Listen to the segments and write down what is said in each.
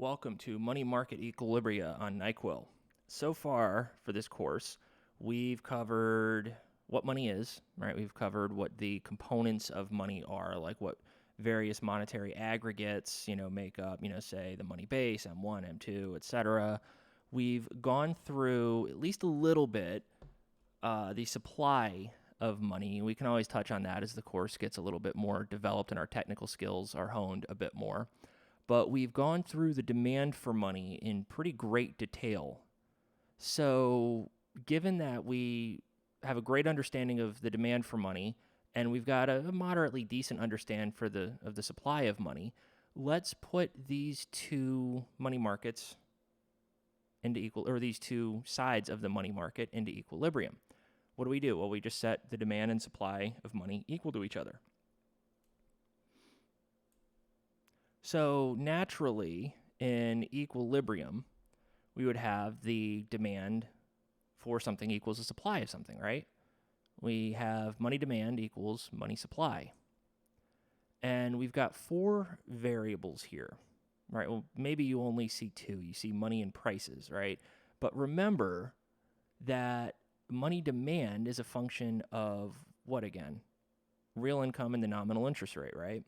Welcome to Money Market Equilibria on NyQuil. So far for this course, we've covered what money is, right? We've covered what the components of money are, like what various monetary aggregates, make up, say the money base, M1, M2, etc. We've gone through at least a little bit the supply of money. We can always touch on that as the course gets a little bit more developed and our technical skills are honed a bit more. But we've gone through the demand for money in pretty great detail. So given that we have a great understanding of the demand for money and we've got a moderately decent understanding of the supply of money, let's put these two money markets into these two sides of the money market into equilibrium. What do? Well, we just set the demand and supply of money equal to each other. So naturally, in equilibrium, we would have the demand for something equals the supply of something, right? We have money demand equals money supply. And we've got four variables here, right? Well, maybe you only see two. You see money and prices, right? But remember that money demand is a function of what again? Real income and the nominal interest rate, right?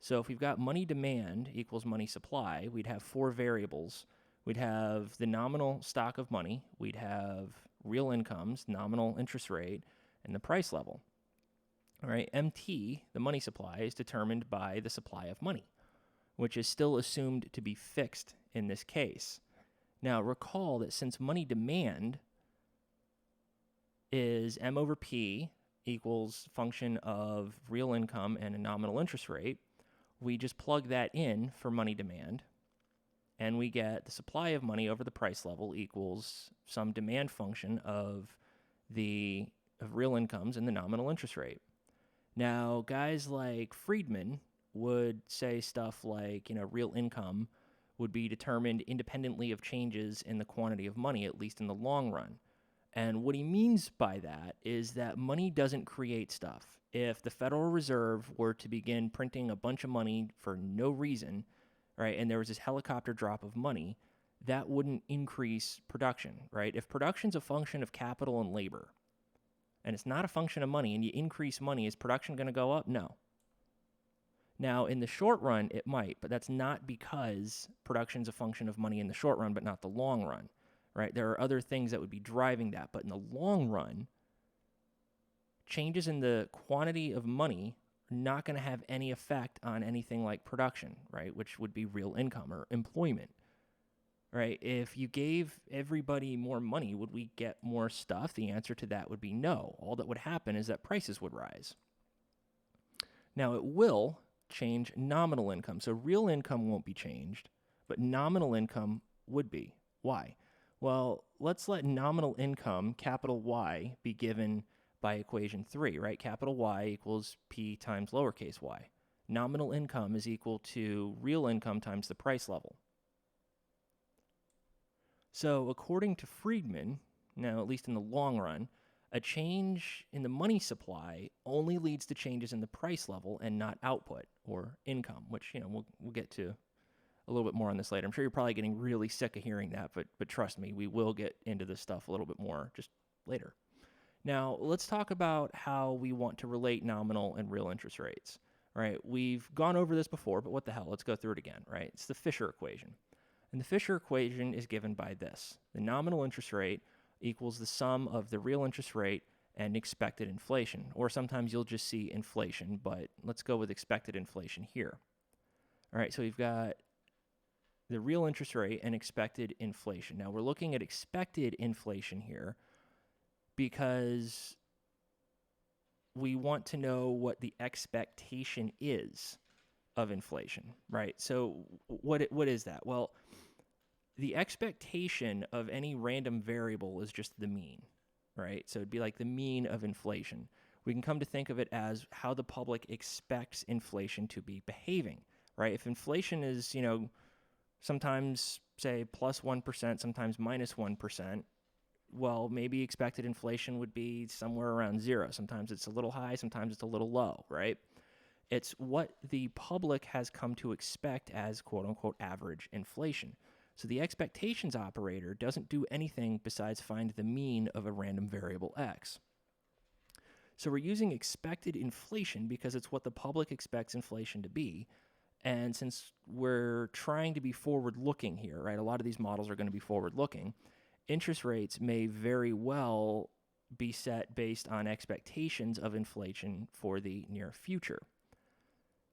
So if we've got money demand equals money supply, we'd have four variables. We'd have the nominal stock of money, we'd have real incomes, nominal interest rate, and the price level. All right, MT, the money supply, is determined by the supply of money, which is still assumed to be fixed in this case. Now recall that since money demand is M over P equals function of real income and a nominal interest rate, we just plug that in for money demand, and we get the supply of money over the price level equals some demand function of real incomes and the nominal interest rate. Now, guys like Friedman would say stuff like, real income would be determined independently of changes in the quantity of money, at least in the long run. And what he means by that is that money doesn't create stuff. If the Federal Reserve were to begin printing a bunch of money for no reason, right, and there was this helicopter drop of money, that wouldn't increase production, right? If production's a function of capital and labor, and it's not a function of money, and you increase money, is production going to go up? No. Now, in the short run, it might, but that's not because production's a function of money in the short run, but not the long run. Right? There are other things that would be driving that. But in the long run, changes in the quantity of money are not going to have any effect on anything like production, right? Which would be real income or employment, right? If you gave everybody more money, would we get more stuff? The answer to that would be no. All that would happen is that prices would rise. Now, it will change nominal income. So real income won't be changed, but nominal income would be. Why? Well, let's let nominal income, capital Y, be given by equation 3, right? Capital Y equals P times lowercase y. Nominal income is equal to real income times the price level. So according to Friedman, now at least in the long run, a change in the money supply only leads to changes in the price level and not output or income, which, we'll get to a little bit more on this later. I'm sure you're probably getting really sick of hearing that, but trust me, we will get into this stuff a little bit more just later. Now, let's talk about how we want to relate nominal and real interest rates, right? We've gone over this before, but what the hell? Let's go through it again, right? It's the Fischer Equation. And the Fischer Equation is given by this. The nominal interest rate equals the sum of the real interest rate and expected inflation, or sometimes you'll just see inflation, but let's go with expected inflation here. All right, so we've got the real interest rate and expected inflation. Now, we're looking at expected inflation here because we want to know what the expectation is of inflation, right? So what is that? Well, the expectation of any random variable is just the mean, right? So it'd be like the mean of inflation. We can come to think of it as how the public expects inflation to be behaving, right? If inflation is, sometimes say plus 1%, sometimes minus 1%, well, maybe expected inflation would be somewhere around zero. Sometimes it's a little high, sometimes it's a little low, right? It's what the public has come to expect as quote-unquote average inflation. So the expectations operator doesn't do anything besides find the mean of a random variable x. So we're using expected inflation because it's what the public expects inflation to be. And since we're trying to be forward-looking here, right, a lot of these models are going to be forward-looking, interest rates may very well be set based on expectations of inflation for the near future.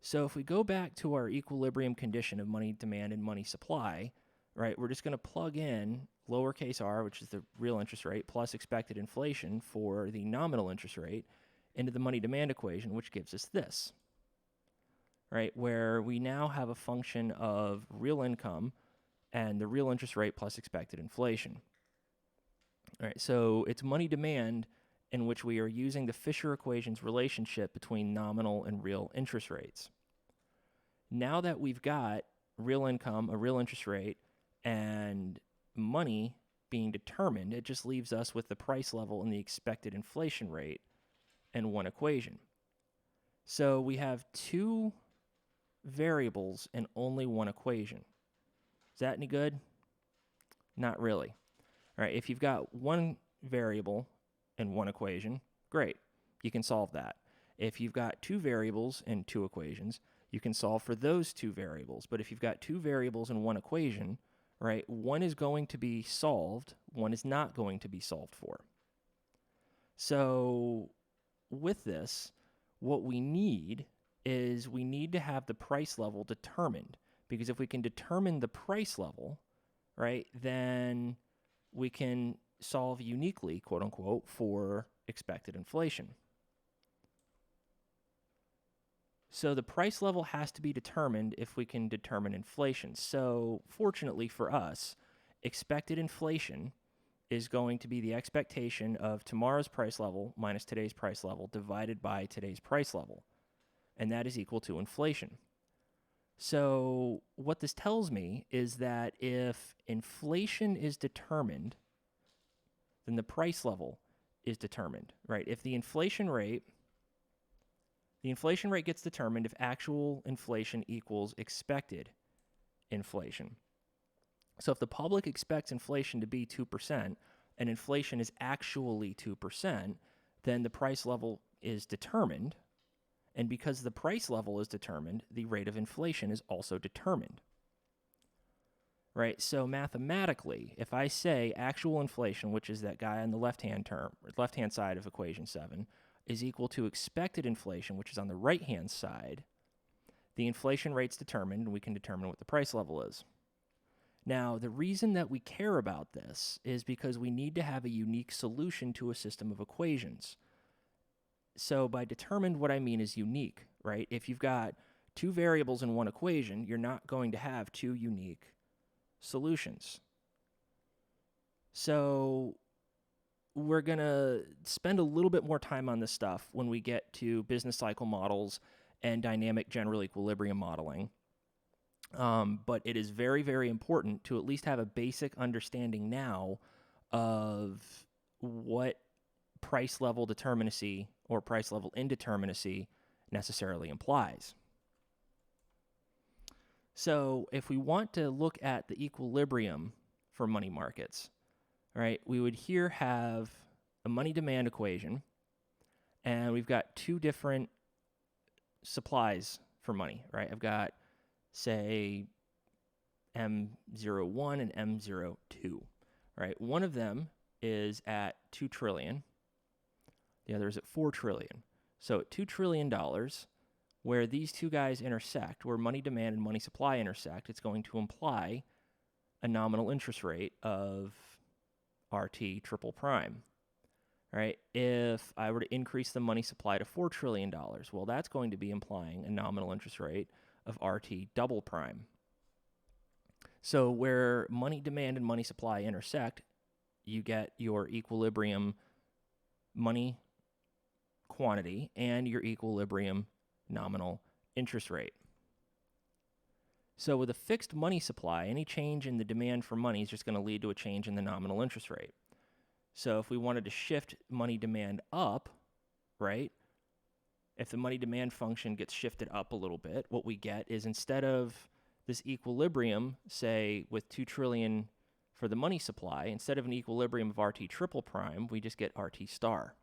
So if we go back to our equilibrium condition of money demand and money supply, right, we're just going to plug in lowercase r, which is the real interest rate, plus expected inflation for the nominal interest rate into the money demand equation, which gives us this, right, where we now have a function of real income and the real interest rate plus expected inflation. All right, so it's money demand in which we are using the Fischer Equation's relationship between nominal and real interest rates. Now that we've got real income, a real interest rate, and money being determined, it just leaves us with the price level and the expected inflation rate and one equation. So we have two variables and only one equation. Is that any good? Not really. All right, if you've got one variable and one equation, great, you can solve that. If you've got two variables and two equations, you can solve for those two variables. But if you've got two variables and one equation, right, one is going to be solved, one is not going to be solved for. So with this, what we need is we need to have the price level determined, because if we can determine the price level, right, then we can solve uniquely, quote unquote, for expected inflation. So the price level has to be determined if we can determine inflation. So fortunately for us, expected inflation is going to be the expectation of tomorrow's price level minus today's price level divided by today's price level. And that is equal to inflation. So what this tells me is that if inflation is determined, then the price level is determined, right? If the inflation rate gets determined if actual inflation equals expected inflation. So if the public expects inflation to be 2% and inflation is actually 2%, then the price level is determined. And because the price level is determined, the rate of inflation is also determined. Right? So mathematically, if I say actual inflation, which is that guy on the left-hand side of equation 7, is equal to expected inflation, which is on the right-hand side, the inflation rate's determined, and we can determine what the price level is. Now, the reason that we care about this is because we need to have a unique solution to a system of equations. So by determined, what I mean is unique, right? If you've got two variables in one equation, you're not going to have two unique solutions. So we're going to spend a little bit more time on this stuff when we get to business cycle models and dynamic general equilibrium modeling. But it is very, very important to at least have a basic understanding now of what price level determinacy or price level indeterminacy necessarily implies. So if we want to look at the equilibrium for money markets, right, we would here have a money demand equation, and we've got two different supplies for money, right? I've got, say, M01 and M02, right? One of them is at 2 trillion. The other is at 4 trillion. So at $2 trillion, where these two guys intersect, where money demand and money supply intersect, it's going to imply a nominal interest rate of RT triple prime, right? If I were to increase the money supply to $4 trillion, well, that's going to be implying a nominal interest rate of RT double prime. So where money demand and money supply intersect, you get your equilibrium money quantity and your equilibrium nominal interest rate. So with a fixed money supply, any change in the demand for money is just going to lead to a change in the nominal interest rate. So if we wanted to shift money demand up, right, If the money demand function gets shifted up a little bit, what we get is instead of this equilibrium, say with 2 trillion for the money supply, instead of an equilibrium of RT triple prime, we just get RT star.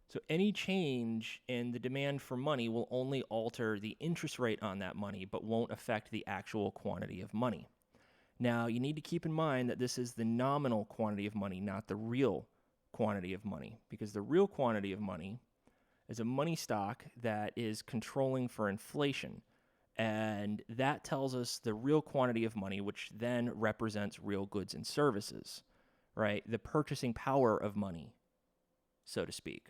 So any change in the demand for money will only alter the interest rate on that money, but won't affect the actual quantity of money. Now, you need to keep in mind that this is the nominal quantity of money, not the real quantity of money, because the real quantity of money is a money stock that is controlling for inflation. And that tells us the real quantity of money, which then represents real goods and services, right? The purchasing power of money, so to speak.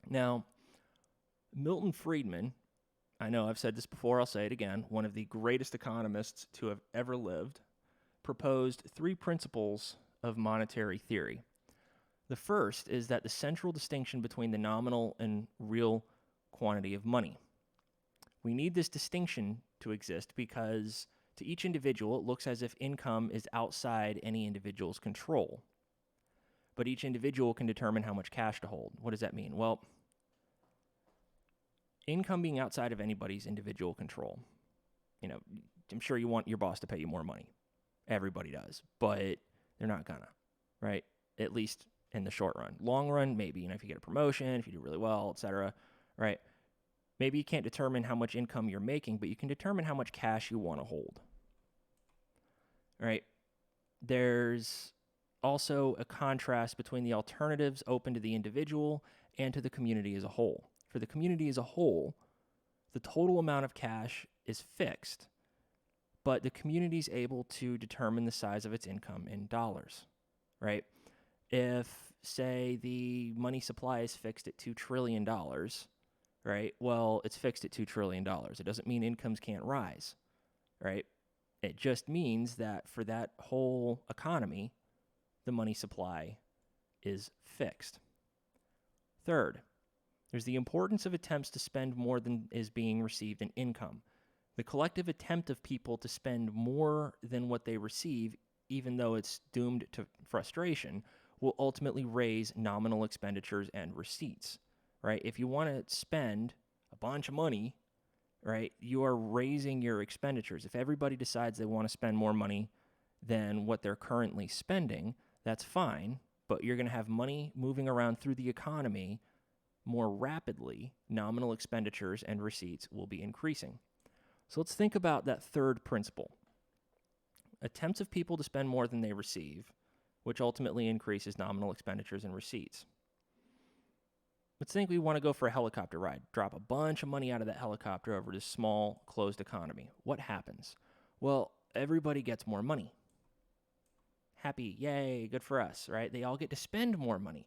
Now, Milton Friedman, I know I've said this before, I'll say it again, one of the greatest economists to have ever lived, proposed 3 principles of monetary theory. The first is that the central distinction between the nominal and real quantity of money. We need this distinction to exist because to each individual, it looks as if income is outside any individual's control. But each individual can determine how much cash to hold. What does that mean? Well, income being outside of anybody's individual control. You know, I'm sure you want your boss to pay you more money. Everybody does, but they're not gonna, right? At least in the short run. Long run, maybe, you know, if you get a promotion, if you do really well, etc., right? Maybe you can't determine how much income you're making, but you can determine how much cash you want to hold, right? There's also a contrast between the alternatives open to the individual and to the community as a whole. For the community as a whole, the total amount of cash is fixed, but the community is able to determine the size of its income in dollars, right? If, say, the money supply is fixed at $2 trillion, right? Well, it's fixed at $2 trillion. It doesn't mean incomes can't rise, right? It just means that for that whole economy, the money supply is fixed. Third, there's the importance of attempts to spend more than is being received in income. The collective attempt of people to spend more than what they receive, even though it's doomed to frustration, will ultimately raise nominal expenditures and receipts, right? If you want to spend a bunch of money, right, you are raising your expenditures. If everybody decides they want to spend more money than what they're currently spending, that's fine, but you're going to have money moving around through the economy more rapidly. Nominal expenditures and receipts will be increasing. So let's think about that third principle. Attempts of people to spend more than they receive, which ultimately increases nominal expenditures and receipts. Let's think we want to go for a helicopter ride, drop a bunch of money out of that helicopter over this small, closed economy. What happens? Well, everybody gets more money. Happy, yay, good for us, right? They all get to spend more money.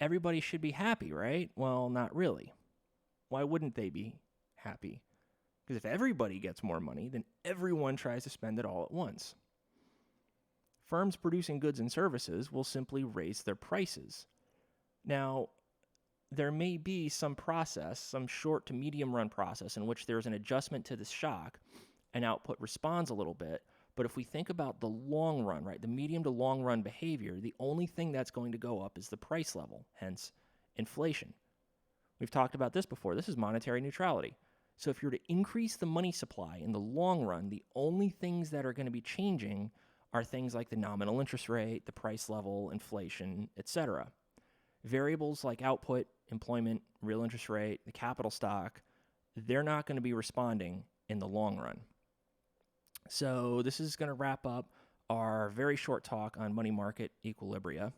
Everybody should be happy, right? Well, not really. Why wouldn't they be happy? Because if everybody gets more money, then everyone tries to spend it all at once. Firms producing goods and services will simply raise their prices. Now, there may be some process, some short to medium run process in which there's an adjustment to this shock and output responds a little bit. But if we think about the long run, right, the medium to long run behavior, the only thing that's going to go up is the price level, hence inflation. We've talked about this before. This is monetary neutrality. So if you're to increase the money supply in the long run, the only things that are going to be changing are things like the nominal interest rate, the price level, inflation, etc. Variables like output, employment, real interest rate, the capital stock, they're not going to be responding in the long run. So this is going to wrap up our very short talk on money market equilibria.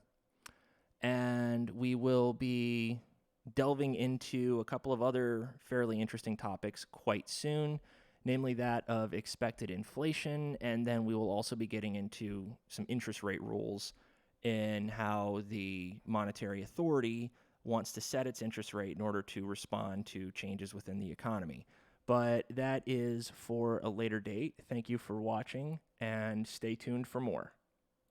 And we will be delving into a couple of other fairly interesting topics quite soon, namely that of expected inflation. And then we will also be getting into some interest rate rules in how the monetary authority wants to set its interest rate in order to respond to changes within the economy. But that is for a later date. Thank you for watching, and stay tuned for more.